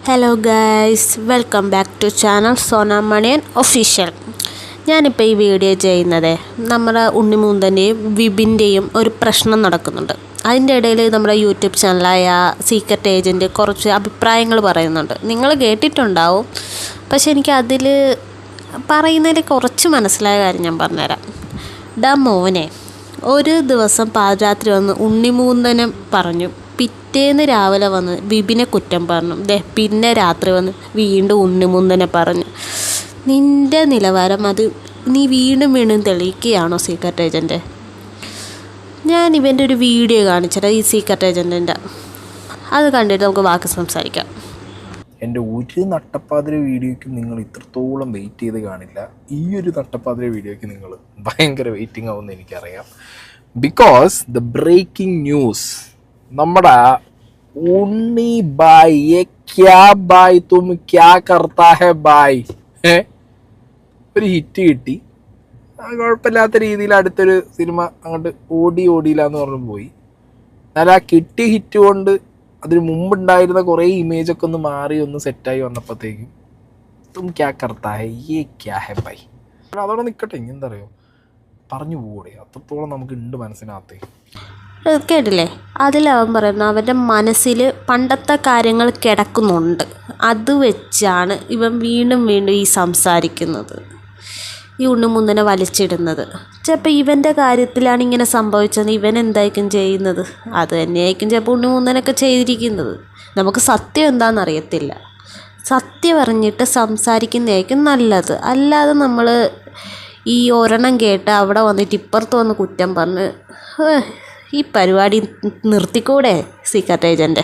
Hello guys, welcome back to channel Sona Maniyan official. ഞാനിപ്പോൾ ഈ video ചെയ്യുന്നത് നമ്മുടെ ഉണ്ണിമൂന്തൻ്റെയും വിപിൻ്റെയും ഒരു പ്രശ്നം നടക്കുന്നുണ്ട്. അതിൻ്റെ ഇടയിൽ നമ്മുടെ യൂട്യൂബ് ചാനലായ സീക്രട്ട് ഏജൻറ്റ് കുറച്ച് അഭിപ്രായങ്ങൾ പറയുന്നുണ്ട്. നിങ്ങൾ കേട്ടിട്ടുണ്ടാവും, പക്ഷെ എനിക്ക് അതിൽ പറയുന്നതിൽ കുറച്ച് മനസ്സിലായ കാര്യം ഞാൻ പറഞ്ഞുതരാം. ഡാ മോനെ, ഒരു ദിവസം പാതിരാത്രി വന്ന് ഉണ്ണിമൂന്തനം പറഞ്ഞു, പിറ്റേന്ന് രാവിലെ വന്ന് വിപിനെ കുറ്റം പറഞ്ഞു, പിന്നെ രാത്രി വന്ന് വീണ്ടും ഉണ്ണിമൂന്തനെ പറഞ്ഞു. നിൻ്റെ നിലവാരം അത് നീ വീണ്ടും വീണ്ടും തെളിയിക്കുകയാണോ സീക്രട്ട് ഏജൻറ്റ്? ഞാൻ ഇവൻ്റെ ഒരു വീഡിയോ കാണിച്ചത്, ഈ സീക്രട്ട് ഏജൻറ്റിൻ്റെ. അത് കണ്ടിട്ട് നമുക്ക് ബാക്കി സംസാരിക്കാം. എൻ്റെ ഒരു നട്ടപ്പാതിര വീഡിയോയ്ക്ക് നിങ്ങൾ ഇത്രത്തോളം വെയിറ്റ് ചെയ്ത് കാണില്ല. ഈ ഒരു നട്ടപ്പാതിര വീഡിയോയ്ക്ക് നിങ്ങൾ ഭയങ്കര വെയിറ്റിംഗ് ആവുമെന്ന് എനിക്കറിയാം. ബിക്കോസ് ദ ബ്രേക്കിംഗ് ന്യൂസ്, നമ്മുടെ ഉണ്ണി ബായ് ക്യാ ബായ് തും ക്യാ കർത്താ ഹെ ബായ് ഒരു ഹിറ്റ് കിട്ടി. കുഴപ്പമില്ലാത്ത രീതിയിൽ അടുത്തൊരു സിനിമ അങ്ങോട്ട് ഓടിയില്ല എന്ന് പറഞ്ഞു പോയി. എന്നാൽ ആ കിട്ടിയ ഹിറ്റ് കൊണ്ട് അതിന് മുമ്പുണ്ടായിരുന്ന കുറേ ഇമേജൊക്കെ ഒന്ന് മാറി ഒന്ന് സെറ്റായി വന്നപ്പോഴത്തേക്കും തും ക്യാ കർത്താ ഹെ യേ ക്യാ ഹെ ബായ്. അതോടെ നിൽക്കട്ടെ, ഇനി എന്താ പറയുക, പറഞ്ഞു പോകൂടെ, അത്രത്തോളം നമുക്ക് ഉണ്ട് മനസ്സിനകത്തേ. കേട്ടില്ലേ? അതിലവൻ പറയുന്നു അവൻ്റെ മനസ്സിൽ പണ്ടത്തെ കാര്യങ്ങൾ കിടക്കുന്നുണ്ട്. അത് വെച്ചാണ് ഇവൻ വീണ്ടും വീണ്ടും ഈ സംസാരിക്കുന്നത്, ഈ ഉണ്ണിമൂന്തനെ വലിച്ചിടുന്നത്. ചിലപ്പോൾ ഇവൻ്റെ കാര്യത്തിലാണ് ഇങ്ങനെ സംഭവിച്ചത്. ഇവൻ എന്തായിരിക്കും ചെയ്യുന്നത്? അത് തന്നെയായിരിക്കും ചിലപ്പോൾ ഉണ്ണിമൂന്തനൊക്കെ ചെയ്തിരിക്കുന്നത്. നമുക്ക് സത്യം എന്താണെന്ന് അറിയത്തില്ല. സത്യം അറിഞ്ഞിട്ട് സംസാരിക്കുന്നതായിരിക്കും നല്ലത്. അല്ലാതെ നമ്മൾ ഈ ഒരെണ്ണം കേട്ട് അവിടെ വന്നിട്ട് ഇപ്പുറത്ത് വന്ന് കുറ്റം പറഞ്ഞ് ഈ പരിപാടി നിർത്തിക്കൂടെ സീക്രട്ട് ഏജൻറ്റ്?